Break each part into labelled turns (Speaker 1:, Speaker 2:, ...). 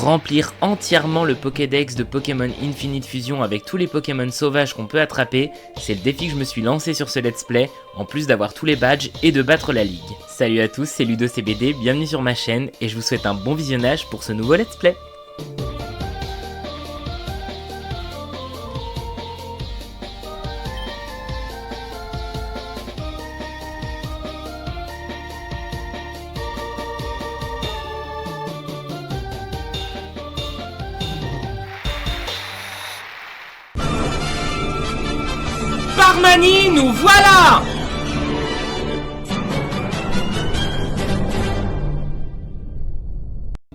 Speaker 1: remplir entièrement le Pokédex de Pokémon Infinite Fusion avec tous les Pokémon sauvages qu'on peut attraper. C'est le défi que je me suis lancé sur ce let's play, en plus d'avoir tous les badges et de battre la ligue. Salut à tous, c'est LudoCBD, bienvenue sur ma chaîne et je vous souhaite un bon visionnage pour ce nouveau let's play. Parmanie, nous voilà!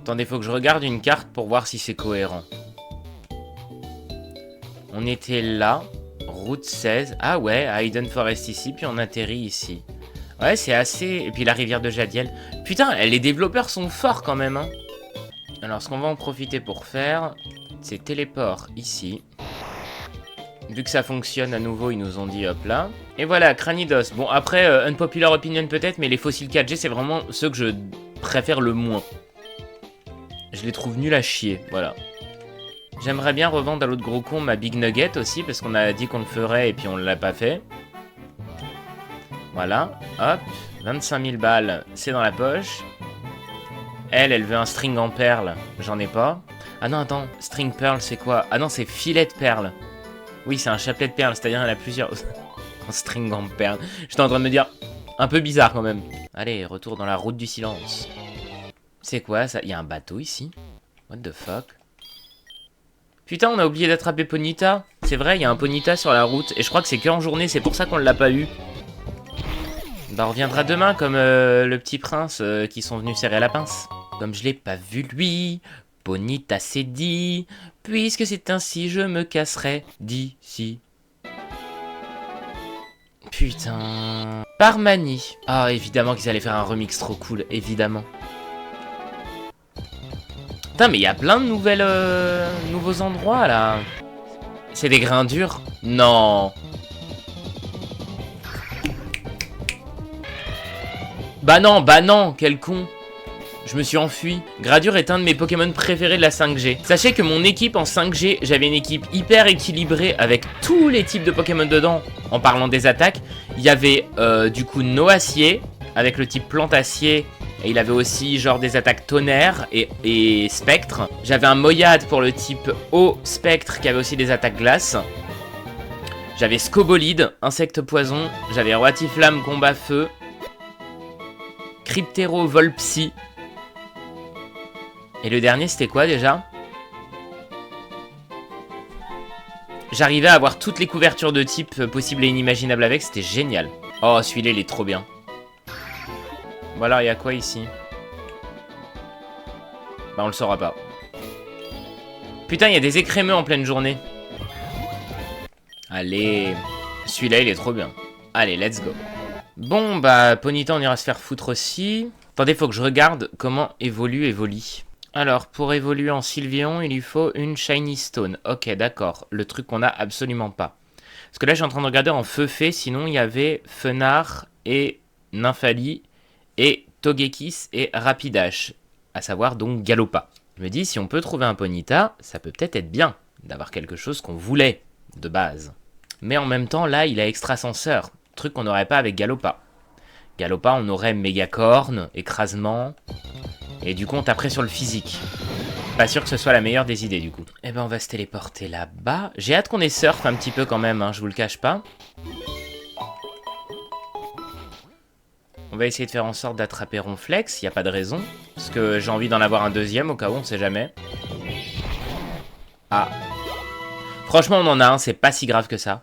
Speaker 1: Attendez, faut que je regarde une carte pour voir si c'est cohérent. On était là, route 16. Ah ouais, à Hidden Forest ici, puis on atterrit ici. Ouais, c'est assez... Et puis la rivière de Jadiel. Putain, les développeurs sont forts quand même, hein. Alors, ce qu'on va en profiter pour faire, c'est téléport ici. Vu que ça fonctionne à nouveau, ils nous ont dit hop là. Et voilà, Cranidos. Bon, après, unpopular opinion peut-être, mais les fossiles 4G, c'est vraiment ceux que je préfère le moins. Je les trouve nuls à chier, voilà. J'aimerais bien revendre à l'autre gros con ma Big Nugget aussi, parce qu'on a dit qu'on le ferait et puis on l'a pas fait. Voilà, hop, 25 000 balles, c'est dans la poche. Elle veut un string en perles, j'en ai pas. Ah non, attends, string pearl, c'est quoi? Ah non, c'est filet de perles. Oui, c'est un chapelet de perles, c'est-à-dire elle a plusieurs... un string en perles. J'étais en train de me dire... Un peu bizarre quand même. Allez, retour dans la route du silence. C'est quoi ça? Il y a un bateau ici? What the fuck? Putain, on a oublié d'attraper Ponyta. C'est vrai, il y a un Ponyta sur la route. Et je crois que c'est qu'en journée, c'est pour ça qu'on l'a pas eu. Bah, on reviendra demain comme le petit prince qui sont venus serrer la pince. Comme je l'ai pas vu lui... Ponyta s'est dit, puisque c'est ainsi, je me casserai d'ici. Putain. Parmanie. Ah, évidemment qu'ils allaient faire un remix trop cool, évidemment. Putain, mais il y a plein de nouvelles, nouveaux endroits, là. C'est des grains durs? Non. Bah non, quel con. Je me suis enfui. Gradure est un de mes Pokémon préférés de la 5G. Sachez que mon équipe en 5G, j'avais une équipe hyper équilibrée avec tous les types de Pokémon dedans. En parlant des attaques, il y avait du coup Noacier avec le type Plantacier. Et il avait aussi genre des attaques tonnerre et spectre. J'avais un Moyade pour le type eau spectre qui avait aussi des attaques glace. J'avais Scobolide, insecte poison. J'avais Roitiflamme combat feu. Cryptero vol psy. Et le dernier, c'était quoi, déjà? J'arrivais à avoir toutes les couvertures de type possibles et inimaginables avec, c'était génial. Oh, celui-là, il est trop bien. Voilà, il y a quoi, ici? Bah, on le saura pas. Putain, il y a des écrémeux en pleine journée. Allez. Celui-là, il est trop bien. Allez, let's go. Bon, bah, Ponyta, on ira se faire foutre aussi. Attendez, faut que je regarde comment évolue Evoli. Alors, pour évoluer en Sylveon, il lui faut une Shiny Stone. Ok, d'accord. Le truc qu'on a absolument pas. Parce que là, je suis en train de regarder en Feu-Fée. Sinon, il y avait Fenard et Nymphali et Togekiss et Rapidash. À savoir donc Galopa. Je me dis, si on peut trouver un Ponyta, ça peut peut-être être bien d'avoir quelque chose qu'on voulait de base. Mais en même temps, là, il a Extrasenseur. Truc qu'on n'aurait pas avec Galopa. Galopa, on aurait Mégacorne, écrasement... Et du coup, on taperait sur le physique. Pas sûr que ce soit la meilleure des idées, du coup. Eh ben, on va se téléporter là-bas. J'ai hâte qu'on ait surf un petit peu quand même, hein, je vous le cache pas. On va essayer de faire en sorte d'attraper Ronflex, il n'y a pas de raison. Parce que j'ai envie d'en avoir un deuxième, au cas où, on sait jamais. Ah. Franchement, on en a un, c'est pas si grave que ça.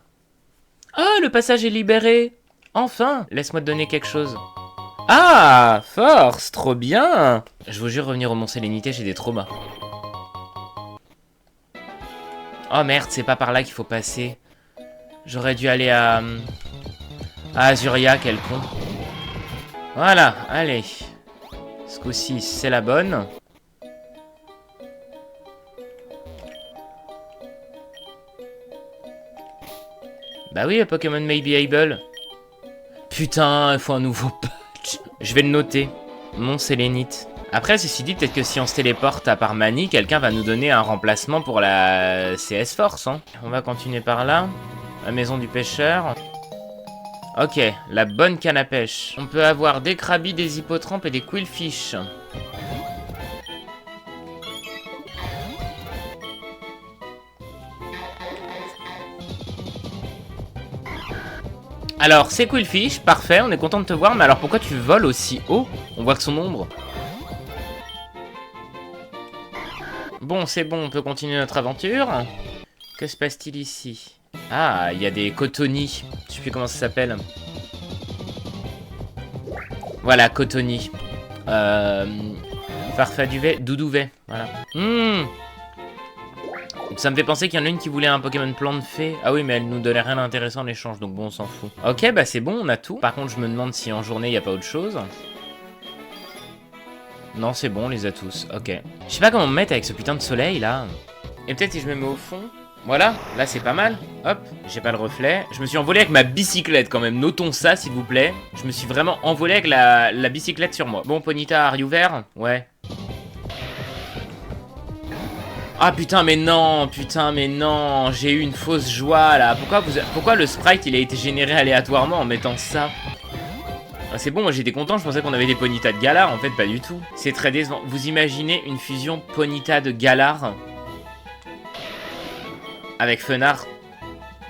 Speaker 1: Ah, le passage est libéré. Enfin, laisse-moi te donner quelque chose. Ah, force, trop bien. Je vous jure, revenir au Mont Sélénité, j'ai des traumas. Oh merde, c'est pas par là qu'il faut passer. J'aurais dû aller à Azuria, quel con. Voilà, allez. Ce coup-ci, c'est la bonne. Bah oui, Pokémon may be able. Putain, il faut un nouveau patch. Je vais le noter. Mont Sélénite. Après, ceci dit, peut-être que si on se téléporte à Parmanie, quelqu'un va nous donner un remplacement pour la CS Force. Hein. On va continuer par là. La maison du pêcheur. Ok, la bonne canne à pêche. On peut avoir des crabis, des hippotrampes et des quillfish. Alors, c'est quillfish, parfait, on est content de te voir, mais alors pourquoi tu voles aussi haut? On voit que son ombre. Bon, c'est bon, on peut continuer notre aventure. Que se passe-t-il ici? Ah, il y a des cotonis. Je sais plus comment ça s'appelle. Voilà, cotonis. Farfaduvet, Doudouvet. Voilà. Ça me fait penser qu'il y en a une qui voulait un Pokémon plante fée. Ah oui, mais elle nous donnait rien d'intéressant en échange, donc bon, on s'en fout. Ok, bah c'est bon, on a tout. Par contre, je me demande si en journée, il n'y a pas autre chose. Non, c'est bon, on les a tous. Ok. Je sais pas comment me mettre avec ce putain de soleil, là. Et peut-être si je me mets au fond... Voilà, là c'est pas mal. Hop, j'ai pas le reflet. Je me suis envolé avec ma bicyclette quand même. Notons ça, s'il vous plaît. Je me suis vraiment envolé avec la bicyclette sur moi. Bon, Ponyta, are you there? Ouais. Ah putain mais non, j'ai eu une fausse joie là. Pourquoi le sprite il a été généré aléatoirement en mettant ça? Ah, c'est bon, moi j'étais content, je pensais qu'on avait des Ponyta de Galar, en fait pas du tout. C'est très décevant. Vous imaginez une fusion Ponyta de Galar avec Fenard?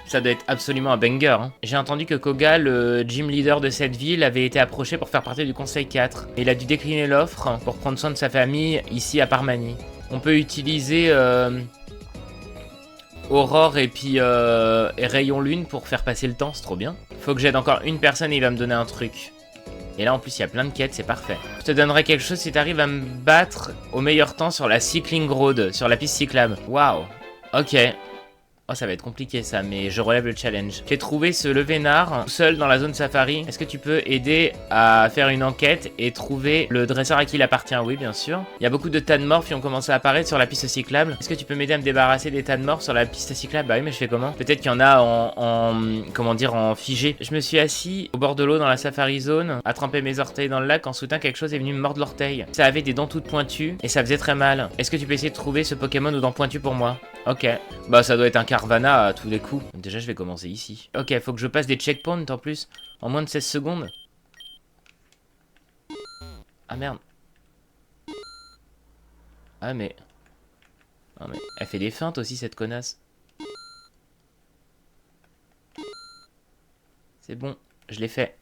Speaker 1: Ça doit être absolument un banger. Hein. J'ai entendu que Koga, le gym leader de cette ville, avait été approché pour faire partie du Conseil 4. Et il a dû décliner l'offre pour prendre soin de sa famille ici à Parmanie. On peut utiliser Aurore et puis et Rayon Lune pour faire passer le temps, c'est trop bien. Faut que j'aide encore une personne et il va me donner un truc. Et là en plus il y a plein de quêtes, c'est parfait. Je te donnerai quelque chose si t'arrives à me battre au meilleur temps sur la Cycling Road, sur la piste cyclable. Waouh. Ok. Oh, ça va être compliqué ça, mais je relève le challenge. J'ai trouvé ce Levénard tout seul dans la zone safari. Est-ce que tu peux aider à faire une enquête et trouver le dresseur à qui il appartient? Oui, bien sûr. Il y a beaucoup de tas de morphes qui ont commencé à apparaître sur la piste cyclable. Est-ce que tu peux m'aider à me débarrasser des tas de morphes sur la piste cyclable? Bah oui, mais je fais comment? Peut-être qu'il y en a comment dire, en figé. Je me suis assis au bord de l'eau dans la safari zone, à tremper mes orteils dans le lac quand soudain quelque chose est venu me mordre l'orteil. Ça avait des dents toutes pointues et ça faisait très mal. Est-ce que tu peux essayer de trouver ce Pokémon aux dents pointues pour moi? Ok. Bah ça doit être un Carvana à tous les coups. Déjà je vais commencer ici. Ok, faut que je passe des checkpoints en plus. En moins de 16 secondes. Ah merde. Ah mais... Ah mais... Elle fait des feintes aussi cette connasse. C'est bon, je l'ai fait.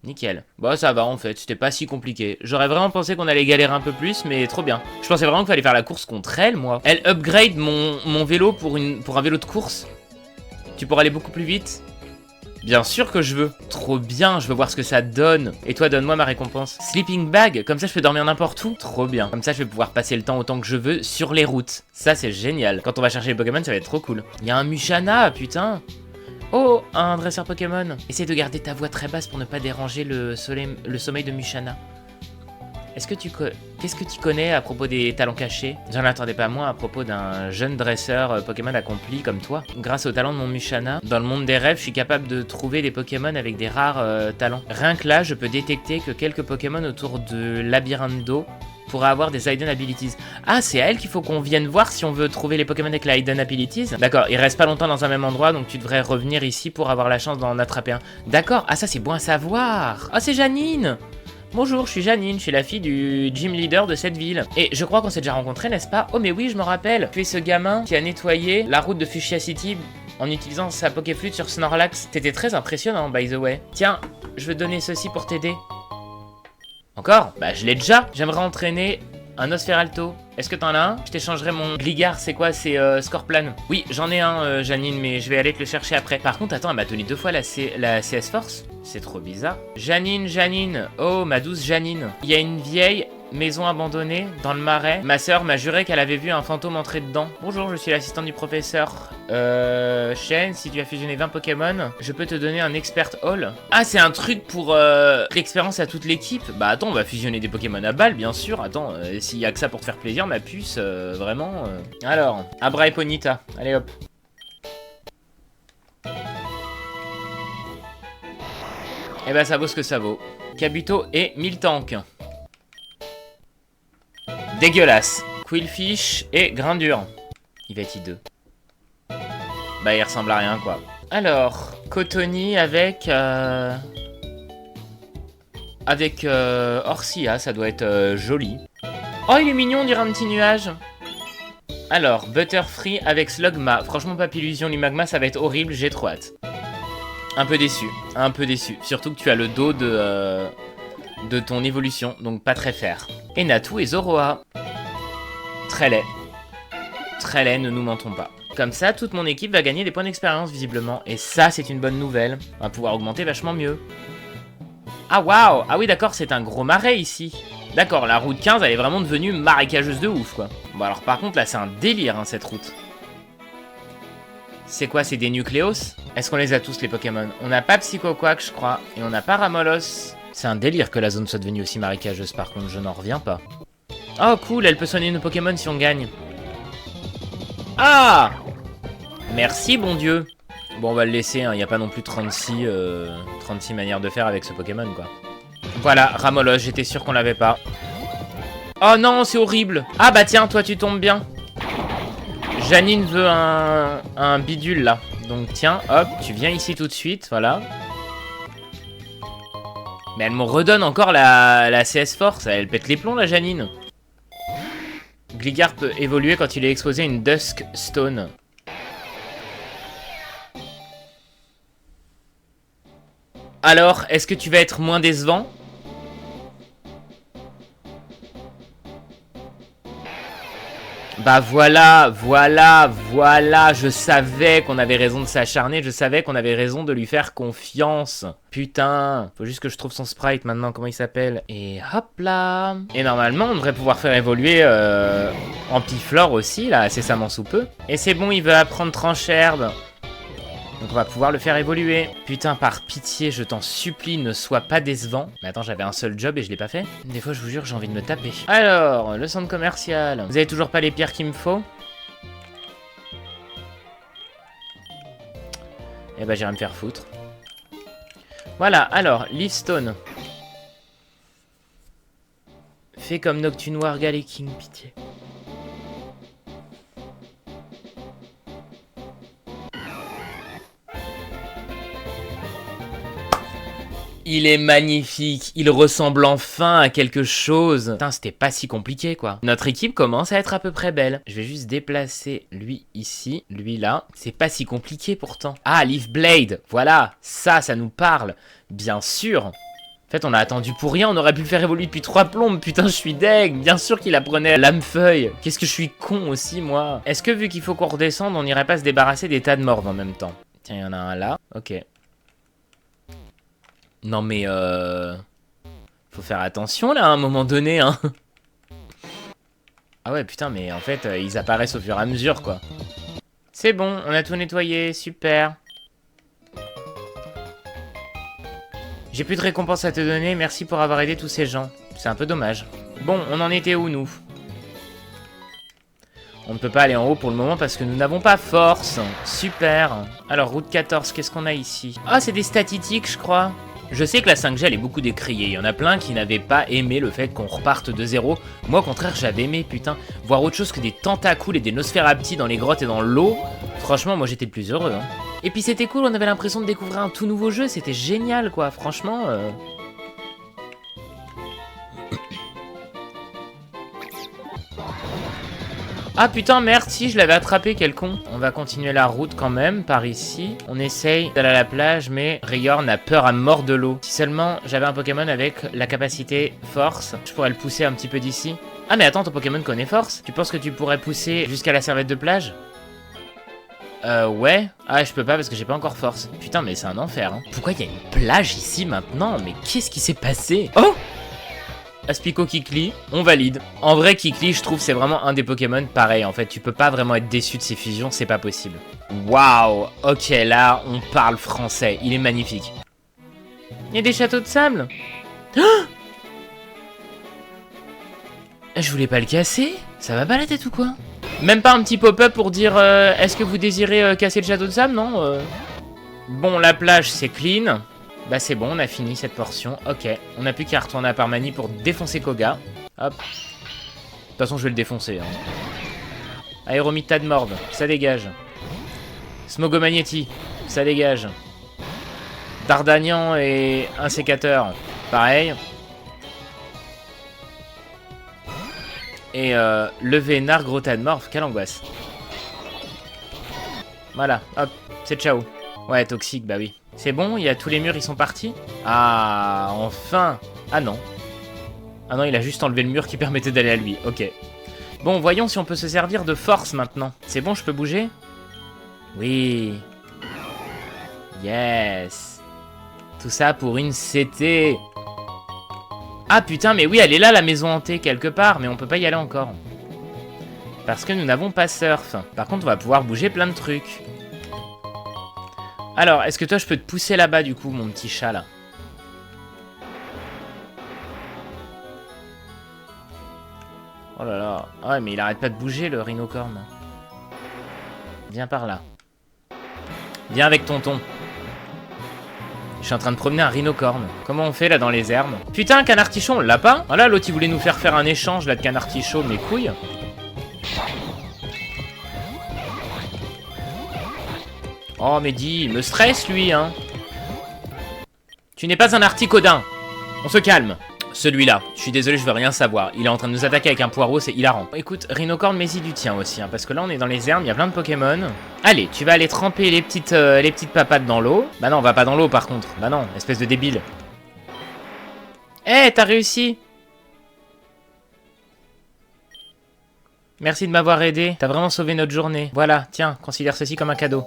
Speaker 1: Nickel. Bah ça va en fait, c'était pas si compliqué. J'aurais vraiment pensé qu'on allait galérer un peu plus, mais trop bien. Je pensais vraiment qu'il fallait faire la course contre elle, moi. Elle upgrade mon vélo pour un vélo de course. Tu pourras aller beaucoup plus vite. Bien sûr que je veux. Trop bien, je veux voir ce que ça donne. Et toi, donne-moi ma récompense. Sleeping bag, comme ça je peux dormir n'importe où. Trop bien. Comme ça je vais pouvoir passer le temps autant que je veux sur les routes. Ça c'est génial. Quand on va chercher les Pokémon, ça va être trop cool. Il y a un Mushana, putain. Oh, un dresseur Pokémon. Essaye de garder ta voix très basse pour ne pas déranger le sommeil de Mushana. Qu'est-ce que tu connais à propos des talents cachés? J'en attendais pas moins à propos d'un jeune dresseur Pokémon accompli comme toi. Grâce au talent de mon Mushana, dans le monde des rêves, je suis capable de trouver des Pokémon avec des rares talents. Rien que là, je peux détecter que quelques Pokémon autour de labyrinthe d'eau pourra avoir des Hidden Abilities. Ah, c'est à elle qu'il faut qu'on vienne voir si on veut trouver les Pokémon avec la Hidden Abilities. D'accord, il reste pas longtemps dans un même endroit, donc tu devrais revenir ici pour avoir la chance d'en attraper un. D'accord, ah ça c'est bon à savoir. Ah c'est Janine. Bonjour, je suis Janine, je suis la fille du gym leader de cette ville. Et je crois qu'on s'est déjà rencontrés, n'est-ce pas? Oh mais oui, je me rappelle. Tu es ce gamin qui a nettoyé la route de Fuchsia City en utilisant sa Pokéflute sur Snorlax. T'étais très impressionnant, by the way. Tiens, je vais te donner ceci pour t'aider. Encore? Bah je l'ai déjà. J'aimerais entraîner un Nosferalto. Est-ce que t'en as un? Je t'échangerai mon Gligar, c'est quoi? C'est Scorplan. Oui, j'en ai un, Janine, mais je vais aller te le chercher après. Par contre, attends, elle m'a donné 2 fois la CS Force. C'est trop bizarre. Janine. Oh, ma douce Janine. Il y a une vieille maison abandonnée dans le marais. Ma sœur m'a juré qu'elle avait vu un fantôme entrer dedans. Bonjour, je suis l'assistante du professeur Shen. Si tu as fusionné 20 Pokémon, je peux te donner un Expert Hall. Ah, c'est un truc pour l'expérience à toute l'équipe. Bah attends, on va fusionner des Pokémon à balle, bien sûr. Attends, s'il y a que ça pour te faire plaisir, ma puce, vraiment. Alors, Abra et Ponyta. Allez hop. Eh ben ça vaut ce que ça vaut. Kabuto et Miltank. Dégueulasse. Quillfish et Grindure. Il va être hideux. Bah, il ressemble à rien, quoi. Alors, Cotony avec... Orsia, ça doit être joli. Oh, il est mignon, on dirait un petit nuage. Alors, Butterfree avec Slugma. Franchement, Papillusion Lumagma, ça va être horrible, j'ai trop hâte. Un peu déçu, un peu déçu. Surtout que tu as le dos de ton évolution, donc pas très fair. Et Natu et Zoroa. Très laid. Très laid, ne nous mentons pas. Comme ça, toute mon équipe va gagner des points d'expérience, visiblement. Et ça, c'est une bonne nouvelle. On va pouvoir augmenter vachement mieux. Ah, waouh! Ah oui, d'accord, c'est un gros marais, ici. D'accord, la route 15, elle est vraiment devenue marécageuse de ouf, quoi. Bon, alors, par contre, là, c'est un délire, hein, cette route. C'est quoi, c'est des Nucléos? Est-ce qu'on les a tous, les Pokémon? On n'a pas Psychoquack, je crois. Et on n'a pas Ramolos. C'est un délire que la zone soit devenue aussi marécageuse, par contre, je n'en reviens pas. Oh, cool, elle peut soigner nos Pokémon si on gagne. Ah! Merci, bon Dieu. Bon, on va le laisser, hein. Il n'y a pas non plus 36 manières de faire avec ce Pokémon, quoi. Voilà, Ramolos, j'étais sûr qu'on l'avait pas. Oh non, c'est horrible. Ah bah tiens, toi tu tombes bien. Janine veut un bidule, là. Donc tiens, hop, tu viens ici tout de suite, voilà. Mais elle me redonne encore la CS Force, elle pète les plombs, la Janine. Gligar peut évoluer quand il est exposé à une Dusk Stone. Alors, est-ce que tu vas être moins décevant? Bah voilà, je savais qu'on avait raison de s'acharner, je savais qu'on avait raison de lui faire confiance. Putain, faut juste que je trouve son sprite maintenant, comment il s'appelle. Et hop là. Et normalement, on devrait pouvoir faire évoluer Ampiflore aussi, là, incessamment sous peu. Et c'est bon, il veut apprendre Trancherbe. Donc on va pouvoir le faire évoluer. Putain, par pitié, je t'en supplie, ne sois pas décevant. Mais attends, j'avais un seul job et je l'ai pas fait. Des fois, je vous jure, j'ai envie de me taper. Alors, le centre commercial. Vous avez toujours pas les pierres qu'il me faut? Eh ben, j'irai me faire foutre. Voilà, alors, Leafstone. Fais comme Noctunoir, Galeking, pitié. Il est magnifique, il ressemble enfin à quelque chose. Putain, c'était pas si compliqué, quoi. Notre équipe commence à être à peu près belle. Je vais juste déplacer lui ici, lui là. C'est pas si compliqué pourtant. Ah, Leaf Blade, voilà, ça nous parle. Bien sûr. En fait, on a attendu pour rien, on aurait pu le faire évoluer depuis 3 plombes. Putain, je suis deg. Bien sûr qu'il apprenait Lame-Feuille. Qu'est-ce que je suis con aussi, moi. Est-ce que vu qu'il faut qu'on redescende, on n'irait pas se débarrasser des tas de morts en même temps? Tiens, il y en a un là. Ok. Non mais faut faire attention là à un moment donné, hein. Ah ouais, putain, mais en fait, ils apparaissent au fur et à mesure, quoi. C'est bon, on a tout nettoyé, super. J'ai plus de récompense à te donner, merci pour avoir aidé tous ces gens. C'est un peu dommage. Bon, on en était où, nous? On ne peut pas aller en haut pour le moment parce que nous n'avons pas force. Super. Alors, route 14, qu'est-ce qu'on a ici? Ah, c'est des statistiques, je crois. Je sais que la 5G, elle est beaucoup décriée. Il y en a plein qui n'avaient pas aimé le fait qu'on reparte de zéro. Moi, au contraire, j'avais aimé, putain. Voir autre chose que des tentacules et des Nosferapti dans les grottes et dans l'eau. Franchement, moi, j'étais plus heureux. Hein. Et puis, c'était cool. On avait l'impression de découvrir un tout nouveau jeu. C'était génial, quoi. Franchement... Ah putain, merde, si, je l'avais attrapé, quel con. On va continuer la route quand même, par ici. On essaye d'aller à la plage, mais Rayorn a peur à mort de l'eau. Si seulement j'avais un Pokémon avec la capacité Force, je pourrais le pousser un petit peu d'ici. Ah mais attends, ton Pokémon connaît Force? Tu penses que tu pourrais pousser jusqu'à la serviette de plage? Ouais. Ah, je peux pas parce que j'ai pas encore Force. Putain, mais c'est un enfer, hein. Pourquoi il y a une plage ici maintenant? Mais qu'est-ce qui s'est passé? Oh! Aspico Kikli, on valide. En vrai, Kikli, je trouve, c'est vraiment un des Pokémon pareil. En fait, tu peux pas vraiment être déçu de ces fusions, c'est pas possible. Waouh, ok, là, on parle français. Il est magnifique. Il y a des châteaux de sable. Oh, je voulais pas le casser. Ça va pas la tête ou quoi? Même pas un petit pop-up pour dire est-ce que vous désirez casser le château de sable? Non. Bon, la plage, c'est clean. Bah c'est bon, on a fini cette portion. Ok, on n'a plus qu'à retourner à Parmanie pour défoncer Koga. Hop. toute façon, je vais le défoncer. Hein. Aéromita de Morve, ça dégage. Smogomagnéti, ça dégage. Dardagnan et un sécateur, pareil. Et le Vénard Grota de Morve, quelle angoisse. Voilà, hop, c'est ciao. Ouais, toxique, bah oui. C'est bon, il y a tous les murs, ils sont partis. Ah, enfin. Ah non. Ah non, il a juste enlevé le mur qui permettait d'aller à lui, ok. Bon, voyons si on peut se servir de force maintenant. C'est bon, je peux bouger? Oui. Yes. Tout ça pour une CT. Ah putain, mais oui, elle est là, la maison hantée, quelque part. Mais on peut pas y aller encore. Parce que nous n'avons pas surf. Par contre, on va pouvoir bouger plein de trucs. Alors, est-ce que toi, je peux te pousser là-bas, du coup, mon petit chat, là? Oh là là. Ah ouais, mais il arrête pas de bouger, le rhinocorne. Viens par là. Viens avec tonton. Je suis en train de promener un rhinocorne. Comment on fait là dans les herbes? Putain, un canard-tichon, on l'a pas? Voilà, l'autre il voulait nous faire un échange là de canard-tichon, mes couilles. Oh, Mehdi, il me stresse lui, hein. Tu n'es pas un articodin. On se calme. Celui-là, je suis désolé, je veux rien savoir. Il est en train de nous attaquer avec un poireau, c'est hilarant. Écoute, rhinocorne, mets-y du tien aussi, hein, parce que là on est dans les herbes, il y a plein de Pokémon. Allez, tu vas aller tremper les petites papates dans l'eau. Bah non, on va pas dans l'eau par contre. Bah non, espèce de débile. Eh, t'as réussi. Merci de m'avoir aidé. T'as vraiment sauvé notre journée. Voilà, tiens, considère ceci comme un cadeau.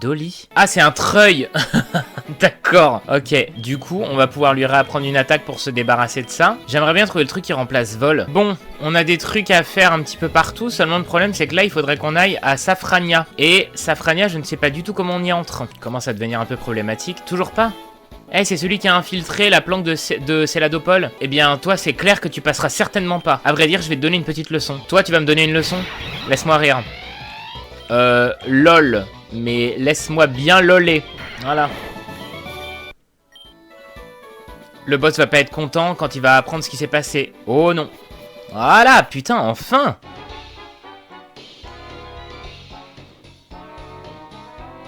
Speaker 1: Dolly? Ah, c'est un treuil. D'accord. Ok, du coup, on va pouvoir lui réapprendre une attaque pour se débarrasser de ça. J'aimerais bien trouver le truc qui remplace vol. Bon, on a des trucs à faire un petit peu partout. Seulement, le problème, c'est que là, il faudrait qu'on aille à Safrania. Et Safrania, je ne sais pas du tout comment on y entre. Commence à devenir un peu problématique. Toujours pas? Eh, c'est celui qui a infiltré la planque de Céladopole. Eh bien, toi, c'est clair que tu passeras certainement pas. À vrai dire, je vais te donner une petite leçon. Toi, tu vas me donner une leçon? Laisse-moi rire. Lol. Mais laisse-moi bien loller. Voilà. Le boss va pas être content quand il va apprendre ce qui s'est passé. Oh non. Voilà, putain, enfin.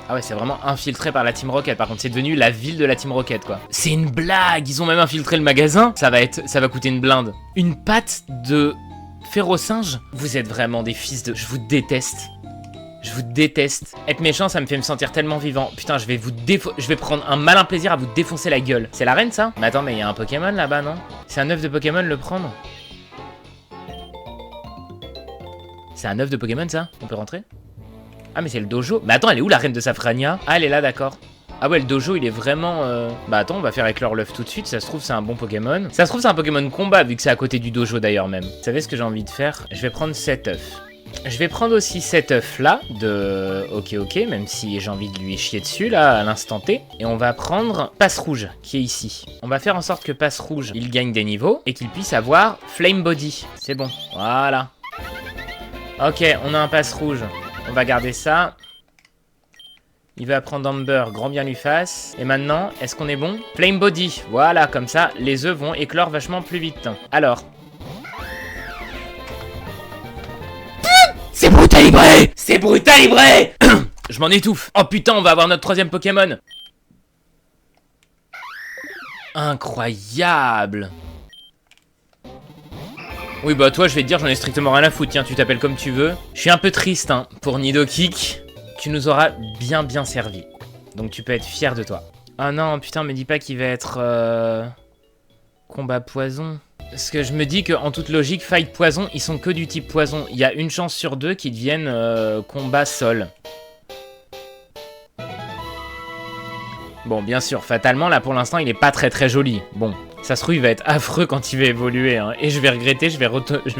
Speaker 1: Ah ouais, c'est vraiment infiltré par la Team Rocket. Par contre, c'est devenu la ville de la Team Rocket, quoi. C'est une blague. Ils ont même infiltré le magasin. Ça va coûter une blinde. Une patte de férocinge. Vous êtes vraiment des fils de... Je vous déteste. Je vous déteste. Être méchant, ça me fait me sentir tellement vivant. Putain, je vais prendre un malin plaisir à vous défoncer la gueule. C'est la reine, ça? Mais attends, mais il y a un Pokémon là-bas, non? C'est un œuf de Pokémon, le prendre? C'est un œuf de Pokémon, ça? On peut rentrer? Ah, mais c'est le dojo. Mais attends, elle est où, la reine de Safrania? Ah, elle est là, d'accord. Ah ouais, le dojo, il est vraiment... Bah attends, on va faire éclore l'œuf tout de suite. Ça se trouve, c'est un bon Pokémon. Ça se trouve, c'est un Pokémon combat, vu que c'est à côté du dojo, d'ailleurs, même. Vous savez ce que j'ai envie de faire? Je vais prendre cet œuf. Je vais prendre aussi cet œuf là de ok, même si j'ai envie de lui chier dessus là à l'instant T. Et on va prendre Passe Rouge qui est ici. On va faire en sorte que Passe Rouge il gagne des niveaux et qu'il puisse avoir Flame Body. C'est bon, voilà. Ok, on a un Passe Rouge. On va garder ça. Il va apprendre Amber, grand bien lui fasse. Et maintenant, est-ce qu'on est bon? Flame Body, voilà, comme ça les œufs vont éclore vachement plus vite. Alors... C'est Brutalibré! C'est Brutalibré! Je m'en étouffe. Oh putain, on va avoir notre troisième Pokémon. Incroyable. Oui bah toi je vais te dire, j'en ai strictement rien à foutre. Tiens, tu t'appelles comme tu veux. Je suis un peu triste hein, pour Nidoquick. Tu nous auras bien servi. Donc tu peux être fier de toi. Ah non, putain, me dis pas qu'il va être... Combat poison. Parce que je me dis qu'en toute logique, fight poison, ils sont que du type poison. Il y a une chance sur deux qu'ils deviennent combat sol. Bon, bien sûr, fatalement, là pour l'instant, il est pas très joli. Bon, ça se trouve, il va être affreux quand il va évoluer. Hein, et je vais regretter, je vais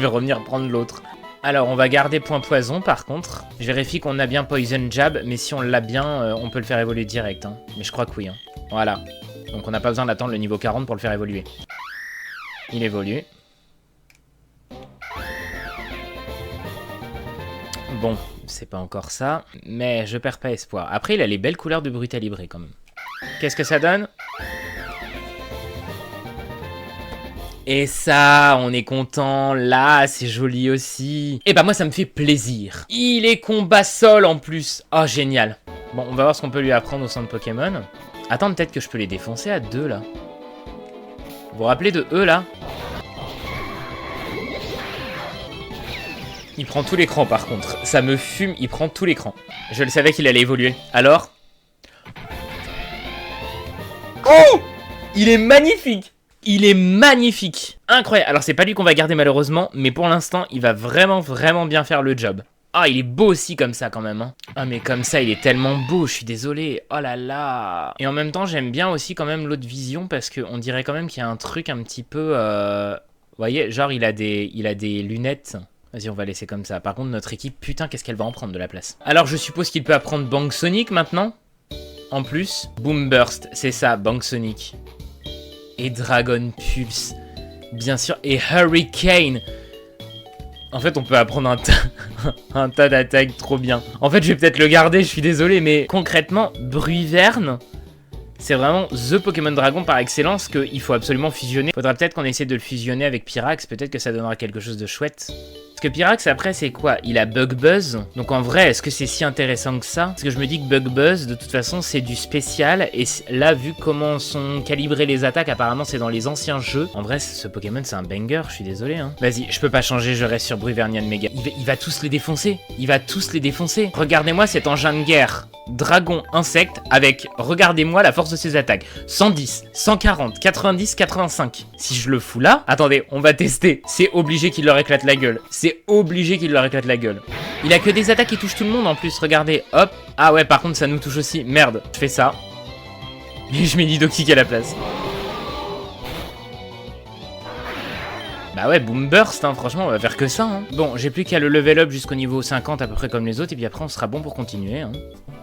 Speaker 1: revenir prendre l'autre. Alors, on va garder point poison par contre. Je vérifie qu'on a bien poison jab, mais si on l'a bien, on peut le faire évoluer direct. Hein. Mais je crois que oui. Hein. Voilà. Donc on n'a pas besoin d'attendre le niveau 40 pour le faire évoluer. Il évolue. Bon, c'est pas encore ça, mais je perds pas espoir. Après, il a les belles couleurs de Brutalibré quand même. Qu'est-ce que ça donne? Et ça, on est content. Là, c'est joli aussi. Et bah moi, ça me fait plaisir. Il est combat sol en plus. Oh, génial. Bon, on va voir ce qu'on peut lui apprendre au centre Pokémon. Attends, peut-être que je peux les défoncer à deux, là. Vous vous rappelez de eux, là? Il prend tout l'écran, par contre. Ça me fume, il prend tout l'écran. Je le savais qu'il allait évoluer. Alors? Oh! Il est magnifique! Il est magnifique! Incroyable! Alors, c'est pas lui qu'on va garder, malheureusement, mais pour l'instant, il va vraiment, vraiment bien faire le job. Ah, il est beau aussi comme ça, quand même. Hein. Ah, mais comme ça, il est tellement beau, je suis désolé. Oh là là! Et en même temps, j'aime bien aussi quand même l'autre vision, parce qu'on dirait quand même qu'il y a un truc un petit peu... Vous voyez, genre, il a des lunettes... Vas-y, on va laisser comme ça. Par contre, notre équipe, putain, qu'est-ce qu'elle va en prendre de la place. Alors, je suppose qu'il peut apprendre Bang Sonic maintenant. En plus, Boom Burst, c'est ça, Bang Sonic. Et Dragon Pulse, bien sûr. Et Hurricane. En fait, on peut apprendre un tas d'attaques trop bien. En fait, je vais peut-être le garder, je suis désolé, mais concrètement, Bruyverne, c'est vraiment The Pokémon Dragon par excellence qu'il faut absolument fusionner. Faudra peut-être qu'on essaie de le fusionner avec Pyrax, peut-être que ça donnera quelque chose de chouette. Parce que Pyrax, après, c'est quoi? Il a Bug Buzz. Donc en vrai, est-ce que c'est si intéressant que ça? Parce que je me dis que Bug Buzz, de toute façon, c'est du spécial. Et là, vu comment sont calibrées les attaques, apparemment, c'est dans les anciens jeux. En vrai, ce Pokémon, c'est un banger, je suis désolé. Hein. Vas-y, je peux pas changer, je reste sur Bruvernian Mega. Il va tous les défoncer. Il va tous les défoncer. Regardez-moi cet engin de guerre. Dragon insecte avec, regardez-moi la force de ses attaques. 110, 140, 90, 85. Si je le fous là, attendez, on va tester. C'est obligé qu'il leur éclate la gueule. C'est obligé qu'il leur éclate la gueule. Il a que des attaques qui touchent tout le monde en plus, regardez. Hop. Ah ouais, par contre, ça nous touche aussi. Merde, je fais ça. Et je mets Nidoking à la place. Bah ouais, Boom Burst, hein, franchement, on va faire que ça. Hein. Bon, j'ai plus qu'à le level up jusqu'au niveau 50 à peu près comme les autres, et puis après on sera bon pour continuer. Hein.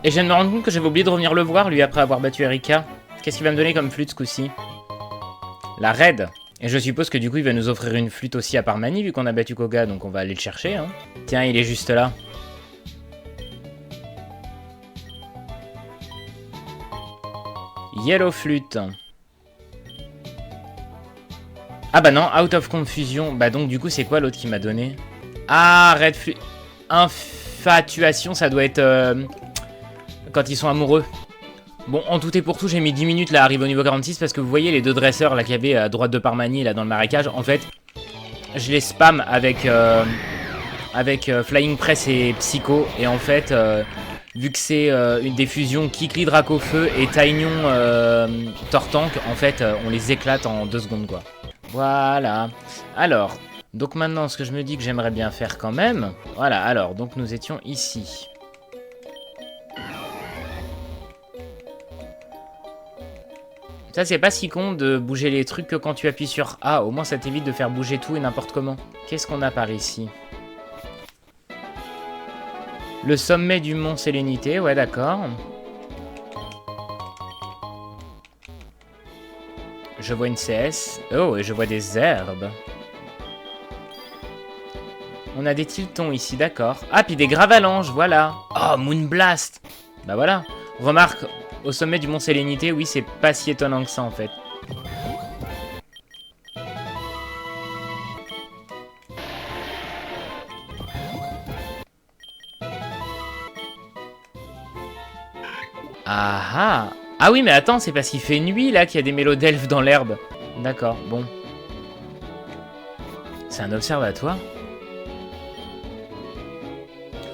Speaker 1: Et je viens de me rendre compte que j'avais oublié de revenir le voir, lui, après avoir battu Erika. Qu'est-ce qu'il va me donner comme flûte ce coup-ci? La raid. Et je suppose que du coup, il va nous offrir une flûte aussi à Parmanie, vu qu'on a battu Koga, donc on va aller le chercher. Hein. Tiens, il est juste là. Yellow flûte. Ah bah non, Out of Confusion. Bah donc du coup c'est quoi l'autre qui m'a donné? Ah, Red Flute. Infatuation, ça doit être quand ils sont amoureux. Bon, en tout et pour tout, j'ai mis 10 minutes là à arriver au niveau 46 parce que vous voyez les deux dresseurs là qu'il y avait à droite de Parmanie là dans le marécage. En fait, je les spam avec, Flying Press et Psycho. Et en fait, vu que c'est une des fusions Kikli Dracofeu et Taignon Tortank, en fait, on les éclate en 2 secondes quoi. Voilà. Alors, donc maintenant, ce que je me dis que j'aimerais bien faire quand même... Voilà, alors, donc nous étions ici. Ça, c'est pas si con de bouger les trucs que quand tu appuies sur A. Au moins, ça t'évite de faire bouger tout et n'importe comment. Qu'est-ce qu'on a par ici? Le sommet du mont Sélénité, ouais, d'accord. Je vois une CS. Oh, et je vois des herbes. On a des tiltons ici, d'accord. Ah, puis des gravalanges, voilà. Oh, Moonblast. Bah voilà. Remarque, au sommet du mont Sélénité, oui, c'est pas si étonnant que ça, en fait. Ah ah. Ah oui, mais attends, c'est parce qu'il fait nuit, là, qu'il y a des mélodelphes dans l'herbe. D'accord, bon. C'est un observatoire.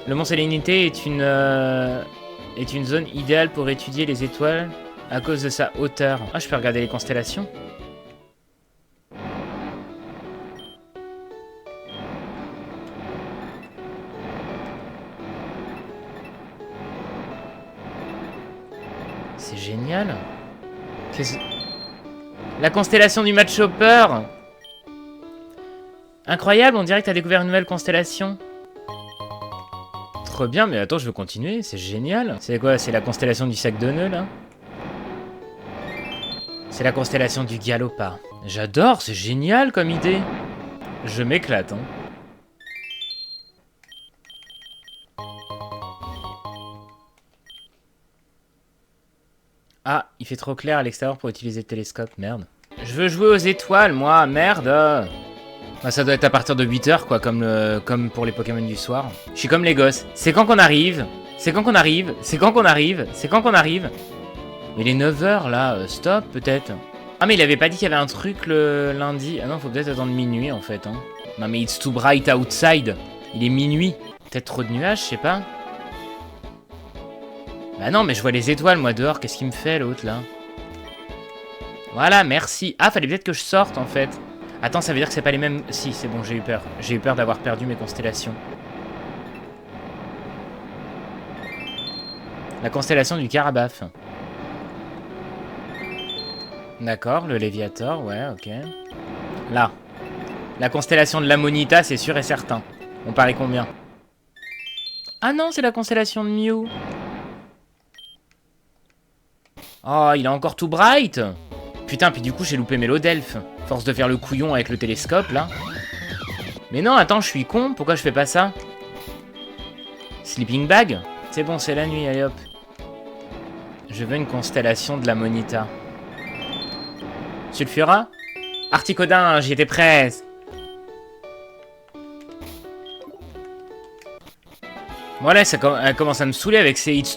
Speaker 1: Le mont Sélénité est une zone idéale pour étudier les étoiles à cause de sa hauteur. Ah, je peux regarder les constellations. C'est génial. La constellation du match Chopper. Incroyable, on dirait que t'as découvert une nouvelle constellation. Trop bien, mais attends, je veux continuer, c'est génial. C'est quoi? C'est la constellation du sac de nœuds, là? C'est la constellation du Galopa. J'adore, c'est génial comme idée. Je m'éclate, hein. Ah, il fait trop clair à l'extérieur pour utiliser le télescope, merde. Je veux jouer aux étoiles, moi, merde. Bah, ça doit être à partir de 8h, quoi, comme pour les Pokémon du soir. Je suis comme les gosses. C'est quand qu'on arrive? C'est quand qu'on arrive? C'est quand qu'on arrive? C'est quand qu'on arrive? Mais les 9h, là, stop, peut-être. Ah, mais il avait pas dit qu'il y avait un truc le lundi. Ah non, faut peut-être attendre minuit, en fait. Hein. Non, mais it's too bright outside. Il est minuit. Peut-être trop de nuages, je sais pas. Bah non, mais je vois les étoiles, moi, dehors. Qu'est-ce qu'il me fait, l'autre, là? Voilà, merci. Ah, fallait peut-être que je sorte, en fait. Attends, ça veut dire que c'est pas les mêmes... Si, c'est bon, j'ai eu peur. J'ai eu peur d'avoir perdu mes constellations. La constellation du Carabaf. D'accord, le Léviator, ouais, ok. Là. La constellation de l'Amonita, c'est sûr et certain. On parie combien? Ah non, c'est la constellation de Mew. Oh, il est encore tout bright. Putain, puis du coup, j'ai loupé Mélodelph. Force de faire le couillon avec le télescope, là. Mais non, attends, je suis con. Pourquoi je fais pas ça? Sleeping Bag? C'est bon, c'est la nuit, allez hop. Je veux une constellation de l'Amonita. Sulfura? Articodin, j'y étais presque. Voilà, elle commence à me saouler avec ces It's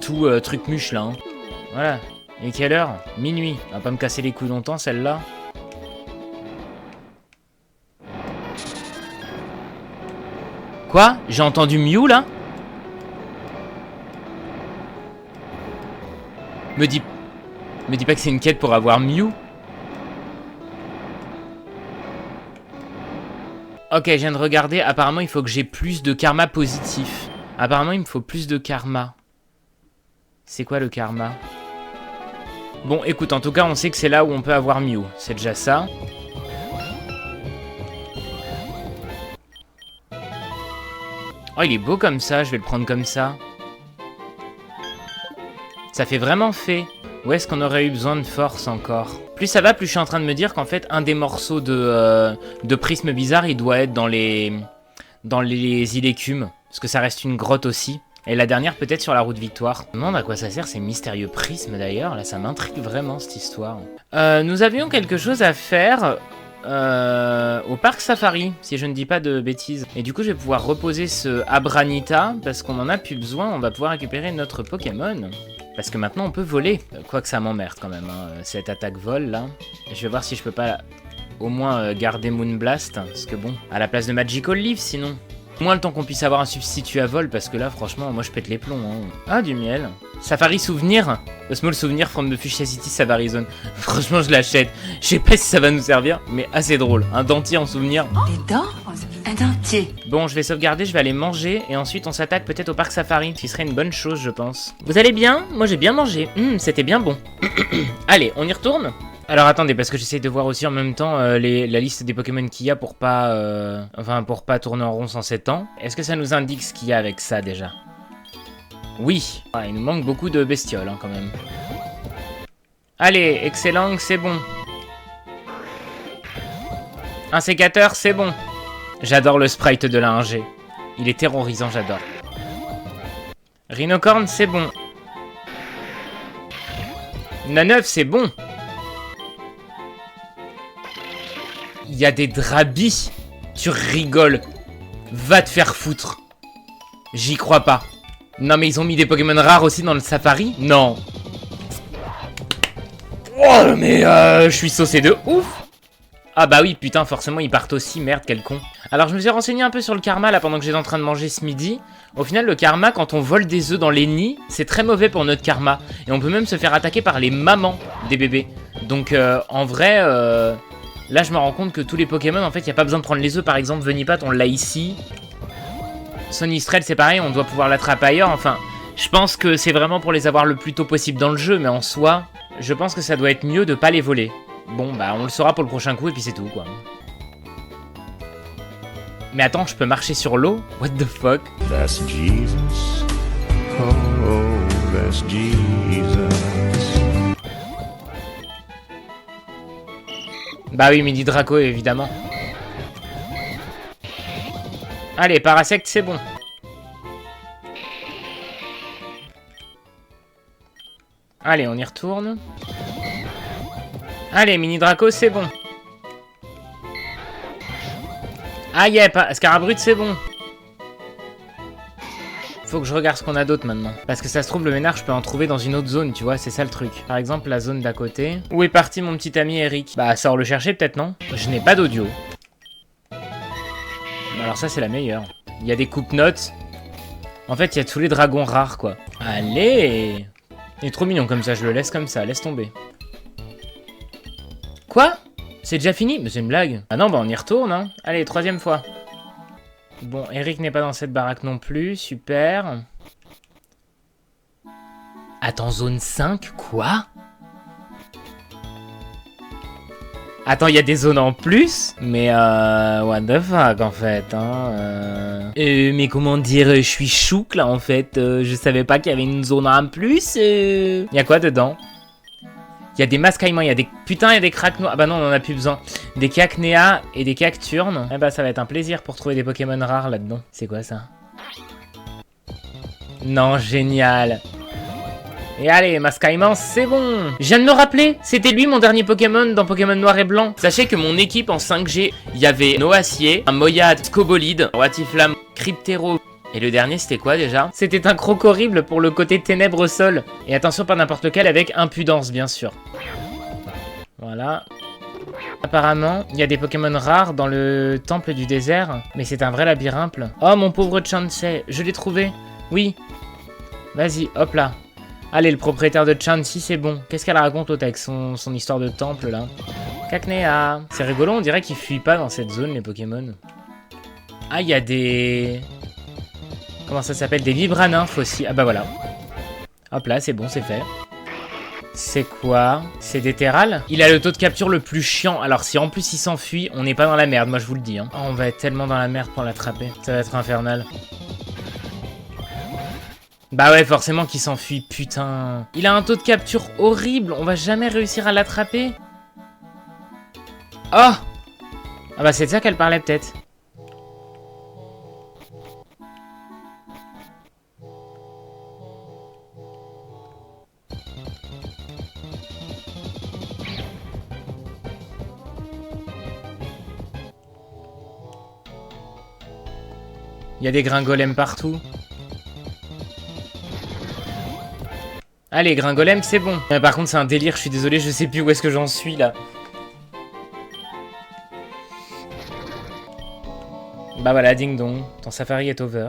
Speaker 1: too truc muche là. Hein. Voilà. Et quelle heure? Minuit. Elle va pas me casser les couilles longtemps celle-là. Quoi? J'ai entendu Mew là? Me dis pas que c'est une quête pour avoir Mew. Ok, je viens de regarder. Apparemment, il faut que j'ai plus de karma positif. Apparemment, il me faut plus de karma. C'est quoi le karma? Bon, écoute, en tout cas, on sait que c'est là où on peut avoir Mew. C'est déjà ça. Oh, il est beau comme ça. Je vais le prendre comme ça. Ça fait vraiment fait. Où est-ce qu'on aurait eu besoin de force encore? Plus ça va, plus je suis en train de me dire qu'en fait, un des morceaux de prisme bizarre, il doit être dans les îles écumes. Parce que ça reste une grotte aussi. Et la dernière, peut-être sur la route Victoire. Je me demande à quoi ça sert ces mystérieux prismes d'ailleurs. Là, ça m'intrigue vraiment cette histoire. Nous avions quelque chose à faire au parc Safari, si je ne dis pas de bêtises. Et du coup, je vais pouvoir reposer ce Abranita parce qu'on en a plus besoin. On va pouvoir récupérer notre Pokémon. Parce que maintenant on peut voler. Quoique ça m'emmerde quand même, hein, cette attaque vol là. Je vais voir si je peux pas au moins garder Moonblast. Parce que bon, à la place de Magical Leaf sinon. Au moins le temps qu'on puisse avoir un substitut à vol. Parce que là franchement moi je pète les plombs. Hein. Ah du miel. Safari souvenir. A small souvenir from the Fuchsia City Safari Zone. Franchement je l'achète. Je sais pas si ça va nous servir. Mais assez drôle. Un dentier en souvenir.
Speaker 2: Des dents? Un dentier.
Speaker 1: Bon, je vais sauvegarder, je vais aller manger, et ensuite on s'attaque peut-être au parc Safari, ce qui serait une bonne chose, je pense. Vous allez bien? Moi j'ai bien mangé. C'était bien bon. Allez, on y retourne? Alors attendez, parce que j'essaye de voir aussi en même temps la liste des Pokémon qu'il y a pour pas... pour pas tourner en rond sans 7 ans. Est-ce que ça nous indique ce qu'il y a avec ça déjà? Oui. Ah, il nous manque beaucoup de bestioles hein, quand même. Allez, excellent, c'est bon. Un sécateur, c'est bon. J'adore le sprite de la 1G. Il est terrorisant, j'adore. Rhinocorn, c'est bon. Naneuf, c'est bon. Il y a des Drabis. Tu rigoles. Va te faire foutre. J'y crois pas. Non, mais ils ont mis des Pokémon rares aussi dans le Safari? Non. Oh, mais je suis saucé de ouf. Ah bah oui, putain, forcément, ils partent aussi. Merde, quel con. Alors, je me suis renseigné un peu sur le karma, là, pendant que j'étais en train de manger ce midi. Au final, le karma, quand on vole des œufs dans les nids, c'est très mauvais pour notre karma. Et on peut même se faire attaquer par les mamans des bébés. Donc, en vrai, là, je me rends compte que tous les Pokémon, en fait, il n'y a pas besoin de prendre les œufs. Par exemple, Venipat, on l'a ici. Sonistrel, c'est pareil, on doit pouvoir l'attraper ailleurs. Enfin, je pense que c'est vraiment pour les avoir le plus tôt possible dans le jeu. Mais en soi, je pense que ça doit être mieux de pas les voler. Bon, bah, on le saura pour le prochain coup, et puis c'est tout, quoi. Mais attends, je peux marcher sur l'eau? What the fuck?
Speaker 3: That's Jesus. Oh, that's Jesus.
Speaker 1: Bah oui, Midi Draco, évidemment. Allez, Parasect, c'est bon. Allez, on y retourne. Allez, Mini Draco, c'est bon. Ah, yep, Scarabrut, c'est bon. Faut que je regarde ce qu'on a d'autre maintenant. Parce que ça se trouve, le Vénard, je peux en trouver dans une autre zone, tu vois, c'est ça le truc. Par exemple, la zone d'à côté. Où est parti mon petit ami Eric? Bah, sors le chercher peut-être, non? Je n'ai pas d'audio. Alors ça, c'est la meilleure. Il y a des coupe-notes. En fait, il y a tous les dragons rares, quoi. Allez! Il est trop mignon comme ça, je le laisse comme ça, laisse tomber. Quoi? C'est déjà fini? Mais c'est une blague. Ah non, bah on y retourne, hein. Allez, 3e fois. Bon, Eric n'est pas dans cette baraque non plus, super. Attends, zone 5, quoi? Attends, il y a des zones en plus? Mais what the fuck en fait, hein mais comment dire, je suis chouc là en fait, je savais pas qu'il y avait une zone en plus. Il y a quoi dedans? Il y a des mascaillements, il y a des... Putain, il y a des cracnois. Ah bah non, on en a plus besoin. Des cacnéas et des cacturnes. Eh bah ça va être un plaisir pour trouver des Pokémon rares là-dedans. C'est quoi ça? Non, génial. Et allez, Mascaillement, c'est bon. Je viens de me rappeler, c'était lui mon dernier Pokémon dans Pokémon Noir et Blanc. Sachez que mon équipe en 5G, il y avait Noacier, un Moyade, Scobolide, Roatiflamme, Cryptero. Et le dernier, c'était quoi déjà? C'était un Crocorrible pour le côté ténèbres sol. Et attention, pas n'importe lequel, avec impudence, bien sûr. Voilà. Apparemment, il y a des Pokémon rares dans le temple du désert. Mais c'est un vrai labyrinthe. Oh, mon pauvre Chansey, je l'ai trouvé. Oui. Vas-y, hop là. Allez, le propriétaire de Chansey, c'est bon. Qu'est-ce qu'elle raconte l'autre avec son histoire de temple, là? Cacnea. C'est rigolo, on dirait qu'ils fuient pas dans cette zone, les Pokémon. Ah, il y a des... Comment ça s'appelle? Des Vibranymphs aussi. Ah bah voilà. Hop là, c'est bon, c'est fait. C'est quoi? C'est des Terral? Il a le taux de capture le plus chiant. Alors si en plus il s'enfuit, on n'est pas dans la merde, moi je vous le dis. Hein. Oh, on va être tellement dans la merde pour l'attraper. Ça va être infernal. Bah ouais, forcément qu'il s'enfuit, putain. Il a un taux de capture horrible. On va jamais réussir à l'attraper. Oh! Ah bah c'est de ça qu'elle parlait peut-être. Il y a des gringolems partout. Allez, gringolem, c'est bon. Par contre, c'est un délire, je suis désolé, je sais plus où est-ce que j'en suis, là. Bah voilà, ding dong. Ton safari est over.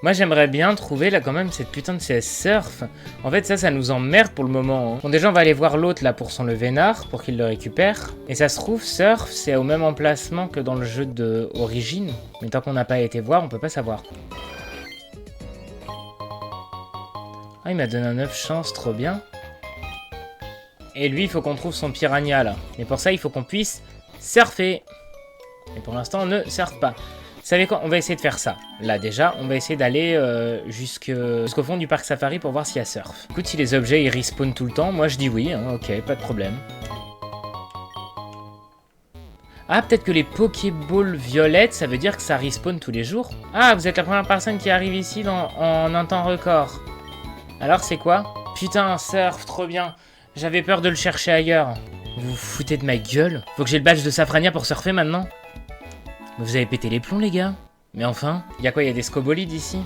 Speaker 1: Moi, j'aimerais bien trouver, là, quand même, cette putain de CS Surf. En fait, ça nous emmerde pour le moment. Hein. Bon, déjà, on va aller voir l'autre, là, pour son le Vénard, pour qu'il le récupère. Et ça se trouve, Surf, c'est au même emplacement que dans le jeu d'origine. Mais tant qu'on n'a pas été voir, on peut pas savoir. Ah, il m'a donné un œuf chance, trop bien. Et lui, il faut qu'on trouve son piranha, là. Mais pour ça, il faut qu'on puisse surfer. Et pour l'instant, on ne surfe pas. Vous savez quoi? On va essayer de faire ça. Là, déjà, on va essayer d'aller jusqu'au fond du parc safari pour voir s'il y a surf. Écoute, si les objets, ils respawnent tout le temps, moi, je dis oui. Hein, ok, pas de problème. Ah, peut-être que les Pokéballs violettes, ça veut dire que ça respawn tous les jours. Ah, vous êtes la première personne qui arrive ici en un temps record. Alors, c'est quoi? Putain, surf, trop bien. J'avais peur de le chercher ailleurs. Vous vous foutez de ma gueule? Faut que j'ai le badge de Safrania pour surfer maintenant? Vous avez pété les plombs, les gars? Mais enfin, y a quoi? Y a des Scobolides ici?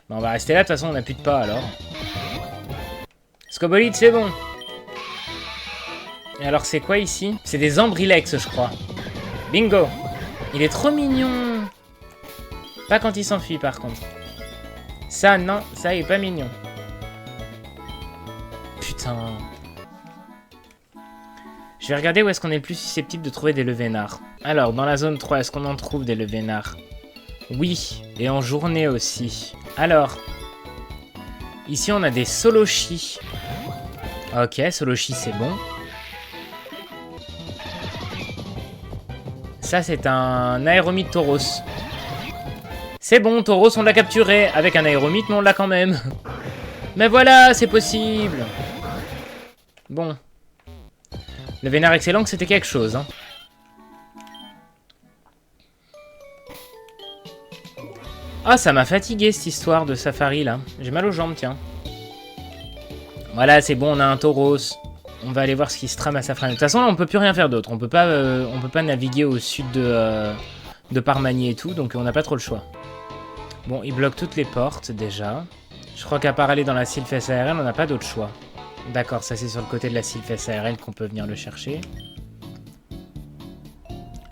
Speaker 1: Bah, on va rester là, de toute façon, on n'a plus de pas, alors. Scobolide, c'est bon. Et alors, c'est quoi ici? C'est des Ambrilex, je crois. Bingo! Il est trop mignon! Pas quand il s'enfuit, par contre. Ça, non, ça, il est pas mignon. Putain. Je vais regarder où est-ce qu'on est le plus susceptible de trouver des Levénards. Alors, dans la zone 3, est-ce qu'on en trouve des Levénards? Oui, et en journée aussi. Alors, ici on a des Solochi. Ok, Solochi c'est bon. Ça c'est un Aéromite Tauros. C'est bon, Tauros on l'a capturé. Avec un Aéromite, mais on l'a quand même. Mais voilà, c'est possible. Bon. Le Vénard excellent, c'était quelque chose, hein. Ah, ça m'a fatigué, cette histoire de safari, là. J'ai mal aux jambes, tiens. Voilà, c'est bon, on a un Tauros. On va aller voir ce qui se trame à Safran. De toute façon, là, on peut plus rien faire d'autre. On peut pas naviguer au sud de Parmanie et tout, donc on n'a pas trop le choix. Bon, il bloque toutes les portes, déjà. Je crois qu'à part aller dans la Sylphès ARL, on n'a pas d'autre choix. D'accord, ça c'est sur le côté de la Sylphès ARL qu'on peut venir le chercher.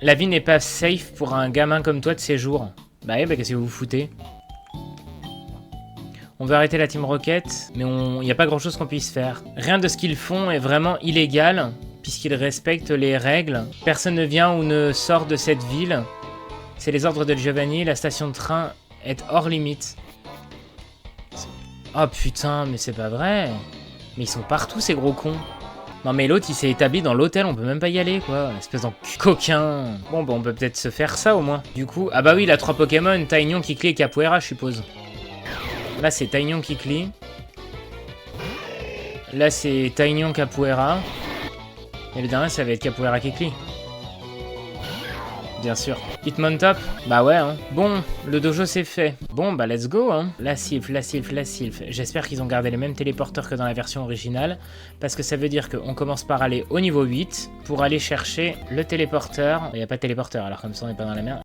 Speaker 1: La vie n'est pas safe pour un gamin comme toi de ses jours. Bah ouais, bah qu'est-ce que vous vous foutez? On veut arrêter la Team Rocket, mais il n'y a pas grand-chose qu'on puisse faire. Rien de ce qu'ils font est vraiment illégal, puisqu'ils respectent les règles. Personne ne vient ou ne sort de cette ville. C'est les ordres de Giovanni, la station de train est hors limite. Oh putain, mais c'est pas vrai. Mais ils sont partout ces gros cons. Non mais l'autre il s'est établi dans l'hôtel, on peut même pas y aller quoi. Espèce d'enculé coquin. Bon bah on peut peut-être se faire ça au moins. Du coup, ah bah oui, il a 3 Pokémon, Taignon, Kikli et Capoeira je suppose. Là c'est Taignon, Kikli. Là c'est Taignon, Capoeira. Et le dernier ça va être Capoeira, Kikli. Bien sûr. Hitmontop? Bah ouais, hein. Bon, le dojo c'est fait. Bon, bah let's go, hein. La Sylph, la Sylph, la Sylph. J'espère qu'ils ont gardé les mêmes téléporteurs que dans la version originale, parce que ça veut dire qu'on commence par aller au niveau 8, pour aller chercher le téléporteur. Il n'y a pas de téléporteur, alors comme ça on n'est pas dans la merde.